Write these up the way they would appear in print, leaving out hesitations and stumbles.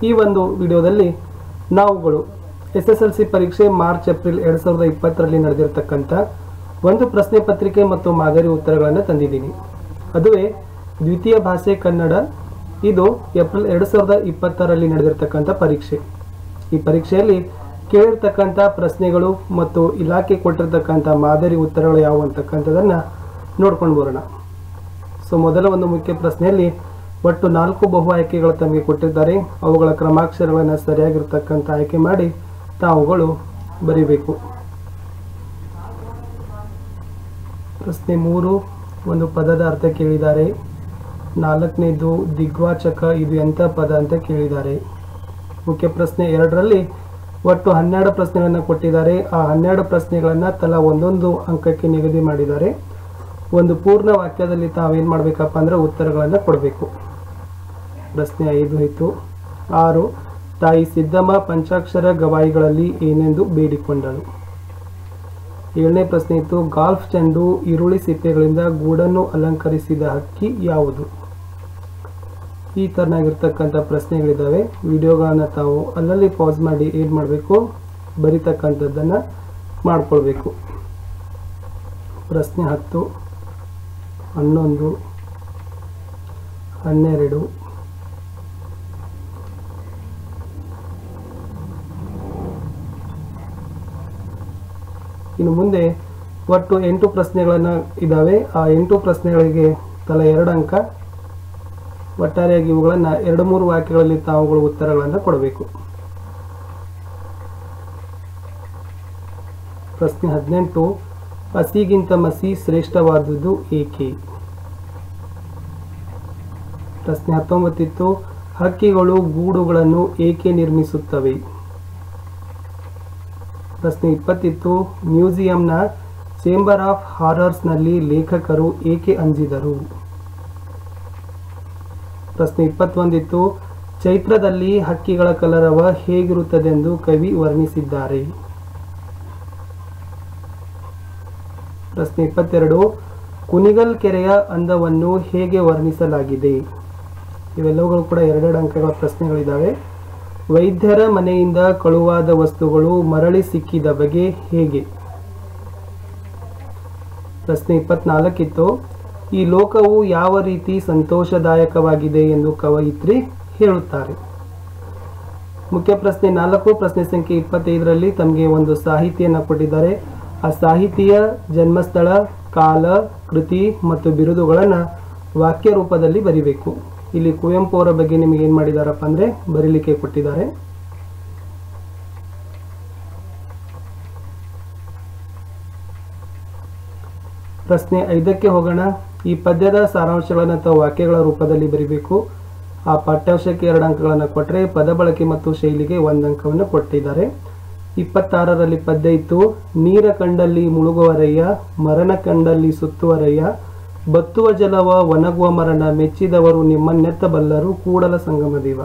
ಈ ಒಂದು ವಿಡಿಯೋದಲ್ಲಿ ನಾವುಗಳು SSLC ಪರೀಕ್ಷೆ ಮಾರ್ಚ್ ಏಪ್ರಿಲ್ 2020ರಲ್ಲಿ ನಡೆದಿರತಕ್ಕಂತ ಒಂದು ಪ್ರಶ್ನೆ ಪತ್ರಿಕೆ ಮತ್ತು ಮಾದರಿ ಉತ್ತರಗಳನ್ನು ತಂದಿದ್ದೀನಿ. ಅದುವೇ ದ್ವಿತೀಯ ಭಾಷೆ ಕನ್ನಡ. ಇದು ಏಪ್ರಿಲ್ 2020ರಲ್ಲಿ ನಡೆದಿರತಕ್ಕಂತ ಪರೀಕ್ಷೆ. ಈ ಪರೀಕ್ಷೆಯಲ್ಲಿ ಕೇಳಿರ್ತಕ್ಕಂತ ಪ್ರಶ್ನೆಗಳು ಮತ್ತು ಇಲಾಖೆ ಕೊಟ್ಟಿರತಕ್ಕಂತ ಮಾದರಿ ಉತ್ತರಗಳು ಯಾವುವು ಅಂತಕ್ಕಂಥದನ್ನ ನೋಡ್ಕೊಂಡು ಬರೋಣ. ಸೊ ಮೊದಲ ಒಂದು ಮುಖ್ಯ ಪ್ರಶ್ನೆಯಲ್ಲಿ ಒಟ್ಟು 4 ಬಹು ಆಯ್ಕೆಗಳು ತಮಗೆ ಕೊಟ್ಟಿದ್ದಾರೆ. ಅವುಗಳ ಕ್ರಮಾಕ್ಷರಗಳನ್ನು ಸರಿಯಾಗಿರ್ತಕ್ಕಂಥ ಆಯ್ಕೆ ಮಾಡಿ ತಾವುಗಳು ಬರೀಬೇಕು. ಪ್ರಶ್ನೆ 3 ಒಂದು ಪದದ ಅರ್ಥ ಕೇಳಿದ್ದಾರೆ. 4ನೇದು ದಿಗ್ವಾಚಕ, ಇದು ಎಂಥ ಪದ ಅಂತ ಕೇಳಿದ್ದಾರೆ. ಮುಖ್ಯ ಪ್ರಶ್ನೆ 2ರಲ್ಲಿ ಒಟ್ಟು 12 ಪ್ರಶ್ನೆಗಳನ್ನು ಕೊಟ್ಟಿದ್ದಾರೆ. ಆ 12 ಪ್ರಶ್ನೆಗಳನ್ನು ತಲಾ ಒಂದೊಂದು ಅಂಕಕ್ಕೆ ನಿಗದಿ ಮಾಡಿದ್ದಾರೆ. ಒಂದು ಪೂರ್ಣ ವಾಕ್ಯದಲ್ಲಿ ತಾವೇನು ಮಾಡಬೇಕಪ್ಪ ಅಂದರೆ ಉತ್ತರಗಳನ್ನು ಕೊಡಬೇಕು. ಪ್ರಶ್ನೆ 5 ಇತ್ತು. 6 ತಾಯಿ ಸಿದ್ದಮ್ಮ ಪಂಚಾಕ್ಷರ ಗವಾಯಿಗಳಲ್ಲಿ ಏನೆಂದು ಬೇಡಿಕೊಂಡಳು. 7ನೇ ಪ್ರಶ್ನೆ ಇತ್ತು. ಗಾಲ್ಫ್ ಚೆಂಡು ಈರುಳ್ಳಿ ಸಿಪ್ಪೆಗಳಿಂದ ಗೂಡನ್ನು ಅಲಂಕರಿಸಿದ ಹಕ್ಕಿ ಯಾವುದು. ಈ ತರನಾಗಿರ್ತಕ್ಕಂಥ ಪ್ರಶ್ನೆಗಳಿದ್ದಾವೆ. ವಿಡಿಯೋಗಳನ್ನು ತಾವು ಅಲ್ಲಲ್ಲಿ ಪಾಸ್ ಮಾಡಿ ಏನು ಮಾಡಬೇಕು, ಬರಿತಕ್ಕಂಥದ್ದನ್ನು ಮಾಡಿಕೊಳ್ಬೇಕು. ಪ್ರಶ್ನೆ 10, 11, 12, ಇನ್ನು ಮುಂದೆ ಒಟ್ಟು 8 ಪ್ರಶ್ನೆಗಳನ್ನು ಇದ್ದಾವೆ. ಆ 8 ಪ್ರಶ್ನೆಗಳಿಗೆ ತಲಾ 2 ಅಂಕ. ಒಟ್ಟಾರೆಯಾಗಿ ಇವುಗಳನ್ನು 2-3 ವಾಕ್ಯಗಳಲ್ಲಿ ತಾವುಗಳು ಉತ್ತರಗಳನ್ನು ಕೊಡಬೇಕು. ಪ್ರಶ್ನೆ 18 ಹಸಿಗಿಂತ ಮಸಿ ಶ್ರೇಷ್ಠವಾದುದು ಏಕೆ. ಪ್ರಶ್ನೆ 19 ಇತ್ತು. ಹಕ್ಕಿಗಳು ಗೂಡುಗಳನ್ನು ಏಕೆ ನಿರ್ಮಿಸುತ್ತವೆ. ಪ್ರಶ್ನೆ 20 ಇತ್ತು. ಮ್ಯೂಸಿಯಂನ ಚೇಂಬರ್ ಆಫ್ ಹಾರರ್ಸ್ನಲ್ಲಿ ಲೇಖಕರು ಏಕೆ ಅಂಜಿದರು. ಪ್ರಶ್ನೆ 21 ಇತ್ತು. ಚೈತ್ರದಲ್ಲಿ ಹಕ್ಕಿಗಳ ಕಲರವ ಹೇಗಿರುತ್ತದೆಂದು ಕವಿ ವರ್ಣಿಸಿದ್ದಾರೆ. ಪ್ರಶ್ನೆ 22 ಕುಣಿಗಲ್ ಕೆರೆಯ ಅಂದವನ್ನು ಹೇಗೆ ವರ್ಣಿಸಲಾಗಿದೆ. ಇವೆಲ್ಲವುಗಳು ಕೂಡ 2 ಅಂಕಗಳ ಪ್ರಶ್ನೆಗಳಿದ್ದಾವೆ. ವೈದ್ಯರ ಮನೆಯಿಂದ ಕಳುವಾದ ವಸ್ತುಗಳು ಮರಳಿ ಸಿಕ್ಕಿದ ಬಗೆ ಹೇಗೆ. ಪ್ರಶ್ನೆ 24 ಇತ್ತು. ಈ ಲೋಕವು ಯಾವ ರೀತಿ ಸಂತೋಷದಾಯಕವಾಗಿದೆ ಎಂದು ಕವಯಿತ್ರಿ ಹೇಳುತ್ತಾರೆ. ಮುಖ್ಯ ಪ್ರಶ್ನೆ 4 ಪ್ರಶ್ನೆ ಸಂಖ್ಯೆ 25ರಲ್ಲಿ ತಮಗೆ ಒಂದು ಸಾಹಿತಿಯನ್ನು ಕೊಟ್ಟಿದ್ದಾರೆ. ಆ ಸಾಹಿತಿಯ ಜನ್ಮಸ್ಥಳ, ಕಾಲ, ಕೃತಿ ಮತ್ತು ಬಿರುದುಗಳನ್ನು ವಾಕ್ಯ ರೂಪದಲ್ಲಿ ಬರಿಬೇಕು. ಇಲ್ಲಿ ಕುವೆಂಪು ಅವರ ಬಗ್ಗೆ ನಿಮಗೆ ಏನು ಮಾಡಿದಾರಪ್ಪ ಅಂದರೆ ಬರೀಲಿಕ್ಕೆ ಕೊಟ್ಟಿದ್ದಾರೆ. ಪ್ರಶ್ನೆ 5ಕ್ಕೆ ಹೋಗೋಣ. ಈ ಪದ್ಯದ ಸಾರಾಂಶಗಳನ್ನು ಅಥವಾ ವಾಕ್ಯಗಳ ರೂಪದಲ್ಲಿ ಬರೀಬೇಕು. ಆ ಪಾಠ್ಯಾಂಶಕ್ಕೆ 2 ಅಂಕಗಳನ್ನು ಕೊಟ್ಟರೆ ಪದ ಬಳಕೆ ಮತ್ತು ಶೈಲಿಗೆ 1 ಅಂಕವನ್ನು ಕೊಟ್ಟಿದ್ದಾರೆ. 26ರಲ್ಲಿ ಪದ್ಯ ಇತ್ತು. ನೀರ ಕಂಡಲ್ಲಿ ಮುಳುಗುವರಯ್ಯ, ಮರಣ ಕಂಡಲ್ಲಿ ಸುತ್ತುವರಯ್ಯ, ಬತ್ತುವ ಜಲವ ಒಣಗುವ ಮರಣ, ಮೆಚ್ಚಿದವರು ನಿಮ್ಮನ್ನೆತ್ತಬಲ್ಲರು ಕೂಡಲ ಸಂಗಮ ದೇವ.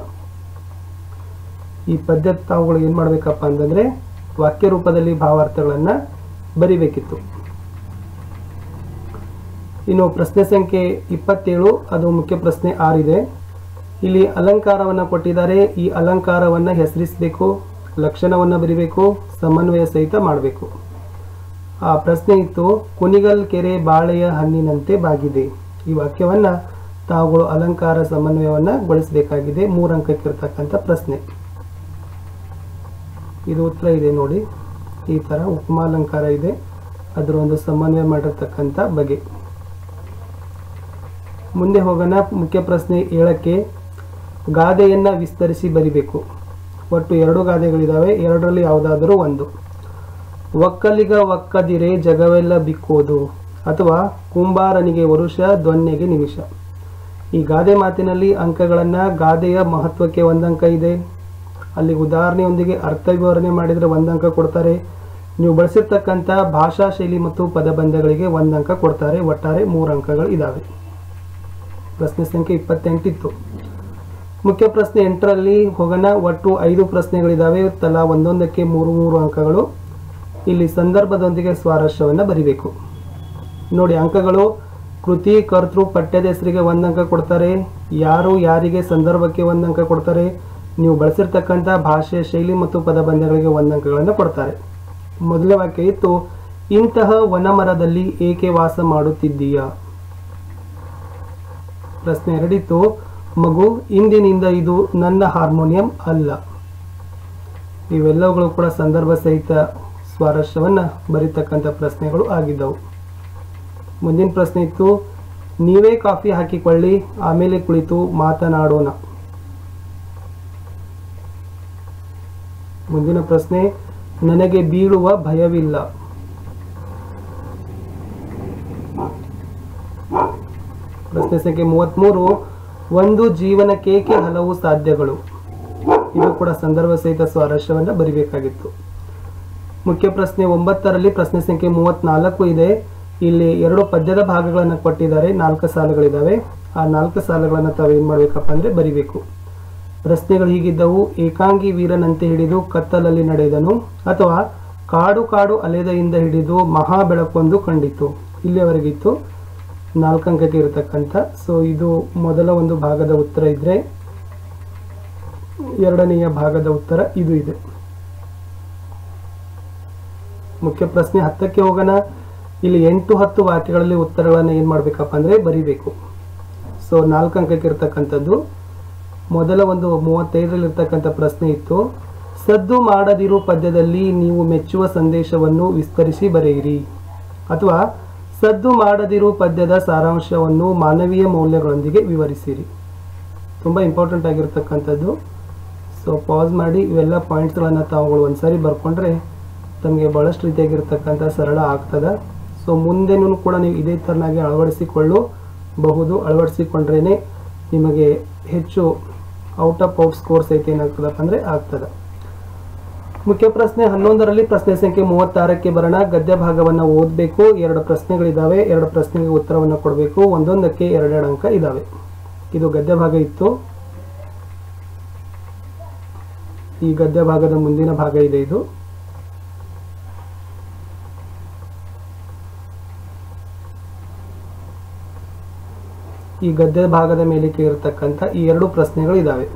ಈ ಪದ್ಯ ತಾವುಗಳು ಏನು ಮಾಡಬೇಕಪ್ಪ ಅಂತಂದರೆ ವಾಕ್ಯ ರೂಪದಲ್ಲಿ ಭಾವಾರ್ಥಗಳನ್ನು ಬರಿಬೇಕಿತ್ತು. ಇನ್ನು ಪ್ರಶ್ನೆ ಸಂಖ್ಯೆ 27 ಅದು ಮುಖ್ಯ ಪ್ರಶ್ನೆ 6 ಇದೆ. ಇಲ್ಲಿ ಅಲಂಕಾರವನ್ನು ಕೊಟ್ಟಿದ್ದಾರೆ. ಈ ಅಲಂಕಾರವನ್ನು ಹೆಸರಿಸಬೇಕು, ಲಕ್ಷಣವನ್ನು ಬರಿಬೇಕು, ಸಮನ್ವಯ ಸಹಿತ ಮಾಡಬೇಕು. ಆ ಪ್ರಶ್ನೆ ಇತ್ತು. ಕುಣಿಗಲ್ ಕೆರೆ ಬಾಳೆಯ ಹಣ್ಣಿನಂತೆ ಬಾಗಿದೆ. ಈ ವಾಕ್ಯವನ್ನು ತಾವುಗಳು ಅಲಂಕಾರ ಸಮನ್ವಯವನ್ನು ಗೊಳಿಸಬೇಕಾಗಿದೆ. 3 ಅಂಕಕ್ಕಿರ್ತಕ್ಕಂಥ ಪ್ರಶ್ನೆ. ಇದು ಉತ್ತರ ಇದೆ ನೋಡಿ. ಈ ಥರ ಉಪಮಾಲಂಕಾರ ಇದೆ, ಅದರ ಒಂದು ಸಮನ್ವಯ ಮಾಡಿರ್ತಕ್ಕಂಥ ಬಗೆ. ಮುಂದೆ ಹೋಗೋಣ. ಮುಖ್ಯ ಪ್ರಶ್ನೆ 7ಕ್ಕೆ ಗಾದೆಯನ್ನು ವಿಸ್ತರಿಸಿ ಬರಿಬೇಕು. ಒಟ್ಟು 2 ಗಾದೆಗಳಿದ್ದಾವೆ. 2ರಲ್ಲಿ ಯಾವುದಾದರೂ ಒಂದು. ಒಕ್ಕಲಿಗ ಒಕ್ಕದಿರೆ ಜಗವೆಲ್ಲ ಬಿಕ್ಕೋದು, ಅಥವಾ ಕುಂಬಾರನಿಗೆ ವರುಷ ದೊನ್ನೆಗೆ ನಿಮಿಷ. ಈ ಗಾದೆ ಮಾತಿನಲ್ಲಿ ಅಂಕಗಳನ್ನು ಗಾದೆಯ ಮಹತ್ವಕ್ಕೆ 1 ಅಂಕ ಇದೆ. ಅಲ್ಲಿ ಉದಾಹರಣೆಯೊಂದಿಗೆ ಅರ್ಥ ವಿವರಣೆ ಮಾಡಿದರೆ 1 ಅಂಕ ಕೊಡ್ತಾರೆ. ನೀವು ಬಳಸಿರ್ತಕ್ಕಂಥ ಭಾಷಾ ಶೈಲಿ ಮತ್ತು ಪದಬಂಧಗಳಿಗೆ 1 ಅಂಕ ಕೊಡ್ತಾರೆ. ಒಟ್ಟಾರೆ 3 ಅಂಕಗಳು ಇದ್ದಾವೆ. ಪ್ರಶ್ನೆ ಸಂಖ್ಯೆ 28 ಇತ್ತು. ಮುಖ್ಯ ಪ್ರಶ್ನೆ 8ರಲ್ಲಿ ಹೋಗೋಣ. ಒಟ್ಟು 5 ಪ್ರಶ್ನೆಗಳಿದ್ದಾವೆ. ತಲಾ ಒಂದೊಂದಕ್ಕೆ 3 ಅಂಕಗಳು. ಇಲ್ಲಿ ಸಂದರ್ಭದೊಂದಿಗೆ ಸ್ವಾರಸ್ಯವನ್ನು ಬರಿಬೇಕು. ನೋಡಿ ಅಂಕಗಳು. ಕೃತಿ, ಕರ್ತೃ, ಪಠ್ಯದ ಹೆಸರಿಗೆ 1 ಅಂಕ ಕೊಡ್ತಾರೆ. ಯಾರು, ಯಾರಿಗೆ, ಸಂದರ್ಭಕ್ಕೆ 1 ಅಂಕ ಕೊಡ್ತಾರೆ. ನೀವು ಬಳಸಿರ್ತಕ್ಕಂಥ ಭಾಷೆಯ ಶೈಲಿ ಮತ್ತು ಪದಬಂಧಗಳಿಗೆ 1 ಅಂಕಗಳನ್ನು ಕೊಡ್ತಾರೆ. ಮೊದಲನೇ ವಾಕ್ಯ ಇತ್ತು, ಇಂತಹ ವನಮರದಲ್ಲಿ ಏಕೆ ವಾಸ ಮಾಡುತ್ತಿದ್ದೀಯಾ. ಪ್ರಶ್ನೆ 2 ಇತ್ತು, ಮಗು ಇಂದಿನಿಂದ ಇದು ನನ್ನ ಹಾರ್ಮೋನಿಯಂ ಅಲ್ಲ. ಇವೆಲ್ಲವುಗಳು ಕೂಡ ಸಂದರ್ಭ ಸಹಿತ ಸ್ವಾರಸ್ಯವನ್ನು ಬರೀತಕ್ಕಂಥ ಪ್ರಶ್ನೆಗಳು ಆಗಿದ್ದವು. ಮುಂದಿನ ಪ್ರಶ್ನೆ ಇತ್ತು, ನೀವೇ ಕಾಫಿ ಹಾಕಿಕೊಳ್ಳಿ, ಆಮೇಲೆ ಕುಳಿತು ಮಾತನಾಡೋಣ. ಮುಂದಿನ ಪ್ರಶ್ನೆ, ನನಗೆ ಬೀಳುವ ಭಯವಿಲ್ಲ. ಪ್ರಶ್ನೆ ಸಂಖ್ಯೆ 33, ಒಂದು ಜೀವನಕ್ಕೇಕೆ ಹಲವು ಸಾಧ್ಯಗಳು. ಇದು ಕೂಡ ಸಂದರ್ಭ ಸಹಿತ ಸ್ವಾರಸ್ಯವನ್ನು ಬರಿಬೇಕಾಗಿತ್ತು. ಮುಖ್ಯ ಪ್ರಶ್ನೆ 9ರಲ್ಲಿ ಪ್ರಶ್ನೆ ಸಂಖ್ಯೆ 34 ಇದೆ. ಇಲ್ಲಿ 2 ಪದ್ಯದ ಭಾಗಗಳನ್ನು ಕೊಟ್ಟಿದ್ದಾರೆ, 4 ಸಾಲುಗಳಿದ್ದಾವೆ. ಆ 4 ಸಾಲುಗಳನ್ನು ತಾವು ಏನು ಮಾಡಬೇಕಪ್ಪ ಅಂದರೆ ಬರಿಬೇಕು. ಪ್ರಶ್ನೆಗಳು ಹೀಗಿದ್ದವು, ಏಕಾಂಗಿ ವೀರನಂತೆ ಹಿಡಿದು ಕತ್ತಲಲ್ಲಿ ನಡೆದನು, ಅಥವಾ ಕಾಡು ಕಾಡು ಅಲೆದೆಯಿಂದ ಹಿಡಿದು ಮಹಾ ಬೆಳಕೊಂದು ಕಂಡಿತು. ಇಲ್ಲಿಯವರೆಗಿತ್ತು 4 ಅಂಕಕ್ಕೆ ಇರತಕ್ಕಂಥ. ಸೊ ಇದು ಮೊದಲ ಒಂದು ಭಾಗದ ಉತ್ತರ ಇದ್ರೆ, ಎರಡನೆಯ ಭಾಗದ ಉತ್ತರ ಇದು ಇದೆ. ಮುಖ್ಯ ಪ್ರಶ್ನೆ 10ಕ್ಕೆ ಹೋಗೋಣ. ಇಲ್ಲಿ 8-10 ವಾಕ್ಯಗಳಲ್ಲಿ ಉತ್ತರಗಳನ್ನು ಏನು ಮಾಡಬೇಕಪ್ಪ ಅಂದರೆ ಬರಿಬೇಕು. ಸೊ 4 ಅಂಕಕ್ಕೆ ಇರ್ತಕ್ಕಂಥದ್ದು. ಮೊದಲ ಒಂದು 35ರಲ್ಲಿ ಇರ್ತಕ್ಕಂಥ ಪ್ರಶ್ನೆ ಇತ್ತು, ಸದ್ದು ಮಾಡದಿರು ಪದ್ಯದಲ್ಲಿ ನೀವು ಮೆಚ್ಚುವ ಸಂದೇಶವನ್ನು ವಿಸ್ತರಿಸಿ ಬರೆಯಿರಿ, ಅಥವಾ ಸದ್ದು ಮಾಡದಿರು ಪದ್ಯದ ಸಾರಾಂಶವನ್ನು ಮಾನವೀಯ ಮೌಲ್ಯಗಳೊಂದಿಗೆ ವಿವರಿಸಿರಿ. ತುಂಬ ಇಂಪಾರ್ಟೆಂಟ್ ಆಗಿರ್ತಕ್ಕಂಥದ್ದು. ಸೊ ಪಾಸ್ ಮಾಡಿ ಇವೆಲ್ಲ ಪಾಯಿಂಟ್ಸ್ಗಳನ್ನು ತಾವುಗಳು ಒಂದ್ಸಾರಿ ಬರ್ಕೊಂಡ್ರೆ ತಮಗೆ ಭಾಳಷ್ಟು ರೀತಿಯಾಗಿರ್ತಕ್ಕಂಥ ಸರಳ ಆಗ್ತದೆ. ಸೊ ಮುಂದೆನೂ ಕೂಡ ನೀವು ಇದೇ ಥರನಾಗಿ ಅಳವಡಿಸಿಕೊಳ್ಳಬಹುದು. ಅಳವಡಿಸಿಕೊಂಡ್ರೇ ನಿಮಗೆ ಹೆಚ್ಚು ಔಟ್ ಸ್ಕೋರ್ಸ್ ಐತೆ ಏನಾಗ್ತದಪ್ಪ ಅಂದರೆ ಆಗ್ತದೆ. ಮುಖ್ಯ ಪ್ರಶ್ನೆ 11ರಲ್ಲಿ ಪ್ರಶ್ನೆ ಸಂಖ್ಯೆ 36ಕ್ಕೆ ಬರೋಣ. ಗದ್ಯ ಭಾಗವನ್ನು ಓದಬೇಕು. 2 ಪ್ರಶ್ನೆಗಳಿದ್ದಾವೆ. 2 ಪ್ರಶ್ನೆಗೆ ಉತ್ತರವನ್ನು ಕೊಡಬೇಕು. ಒಂದೊಂದಕ್ಕೆ 2 ಅಂಕ ಇದ್ದಾವೆ. ಇದು ಗದ್ಯ ಭಾಗ ಇತ್ತು. ಈ ಗದ್ಯ ಭಾಗದ ಮುಂದಿನ ಭಾಗ ಇದೆ. ಇದು ಈ ಗದ್ಯ ಭಾಗದ ಮೇಲೆ ಇರತಕ್ಕಂಥ ಈ 2 ಪ್ರಶ್ನೆಗಳು ಇದ್ದಾವೆ.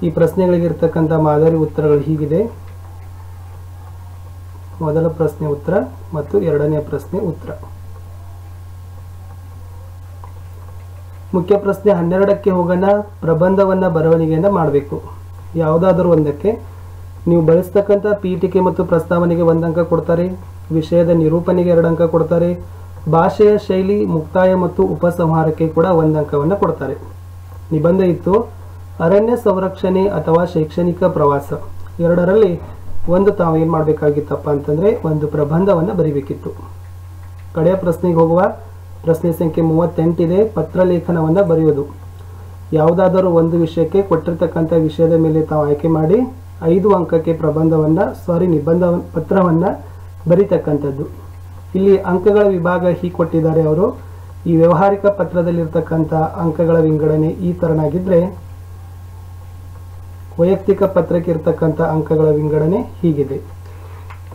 ಈ ಪ್ರಶ್ನೆಗಳಿಗೆ ಇರ್ತಕ್ಕಂಥ ಮಾದರಿ ಉತ್ತರಗಳು ಹೀಗಿದೆ. ಮೊದಲ ಪ್ರಶ್ನೆ ಉತ್ತರ ಮತ್ತು ಎರಡನೇ ಪ್ರಶ್ನೆ ಉತ್ತರ. ಮುಖ್ಯ ಪ್ರಶ್ನೆ 12ಕ್ಕೆ ಹೋಗೋಣ. ಪ್ರಬಂಧವನ್ನ ಬರವಣಿಗೆಯಿಂದ ಮಾಡಬೇಕು. ಯಾವುದಾದರೂ ಒಂದಕ್ಕೆ ನೀವು ಬಳಸ್ತಕ್ಕಂಥ ಪೀಠಿಕೆ ಮತ್ತು ಪ್ರಸ್ತಾವನೆಗೆ 1 ಅಂಕ ಕೊಡ್ತಾರೆ. ವಿಷಯದ ನಿರೂಪಣೆಗೆ 2 ಅಂಕ ಕೊಡ್ತಾರೆ. ಭಾಷೆಯ ಶೈಲಿ, ಮುಕ್ತಾಯ ಮತ್ತು ಉಪಸಂಹಾರಕ್ಕೆ ಕೂಡ 1 ಅಂಕವನ್ನು ಕೊಡ್ತಾರೆ. ನಿಬಂಧ ಇತ್ತು, ಅರಣ್ಯ ಸಂರಕ್ಷಣೆ ಅಥವಾ ಶೈಕ್ಷಣಿಕ ಪ್ರವಾಸ. 2ರಲ್ಲಿ ಒಂದು ತಾವು ಏನು ಮಾಡಬೇಕಾಗಿತ್ತಪ್ಪ ಅಂತಂದರೆ ಒಂದು ಪ್ರಬಂಧವನ್ನು ಬರಿಬೇಕಿತ್ತು. ಕಡೆಯ ಪ್ರಶ್ನೆಗೆ ಹೋಗುವ. ಪ್ರಶ್ನೆ ಸಂಖ್ಯೆ 38 ಇದೆ. ಪತ್ರಲೇಖನವನ್ನು ಬರೆಯೋದು. ಯಾವುದಾದರೂ ಒಂದು ವಿಷಯಕ್ಕೆ ಕೊಟ್ಟಿರ್ತಕ್ಕಂಥ ವಿಷಯದ ಮೇಲೆ ತಾವು ಆಯ್ಕೆ ಮಾಡಿ 5 ಅಂಕಕ್ಕೆ ನಿಬಂಧ ಪತ್ರವನ್ನು ಬರೀತಕ್ಕಂಥದ್ದು. ಇಲ್ಲಿ ಅಂಕಗಳ ವಿಭಾಗ ಹೀಗೆ ಕೊಟ್ಟಿದ್ದಾರೆ ಅವರು. ಈ ವ್ಯಾವಹಾರಿಕ ಪತ್ರದಲ್ಲಿರ್ತಕ್ಕಂಥ ಅಂಕಗಳ ವಿಂಗಡಣೆ ಈ ಥರನಾಗಿದ್ದರೆ, ವೈಯಕ್ತಿಕ ಪತ್ರಕ್ಕೆ ಇರ್ತಕ್ಕಂಥ ಅಂಕಗಳ ವಿಂಗಡಣೆ ಹೀಗಿದೆ.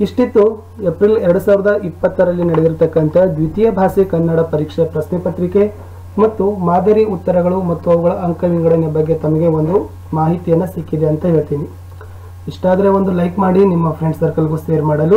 ಇಷ್ಟಿತ್ತು ಏಪ್ರಿಲ್ 2020ರಲ್ಲಿ ನಡೆದಿರ್ತಕ್ಕಂಥ ದ್ವಿತೀಯ ಭಾಷೆ ಕನ್ನಡ ಪರೀಕ್ಷೆ ಪ್ರಶ್ನೆ ಪತ್ರಿಕೆ ಮತ್ತು ಮಾದರಿ ಉತ್ತರಗಳು ಮತ್ತು ಅವುಗಳ ಅಂಕ ವಿಂಗಡಣೆ ಬಗ್ಗೆ ತಮಗೆ ಒಂದು ಮಾಹಿತಿಯನ್ನು ಸಿಕ್ಕಿದೆ ಅಂತ ಹೇಳ್ತೀನಿ. ಇಷ್ಟಾದರೆ ಒಂದು ಲೈಕ್ ಮಾಡಿ, ನಿಮ್ಮ ಫ್ರೆಂಡ್ ಸರ್ಕಲ್ಗೂ ಶೇರ್ ಮಾಡಲು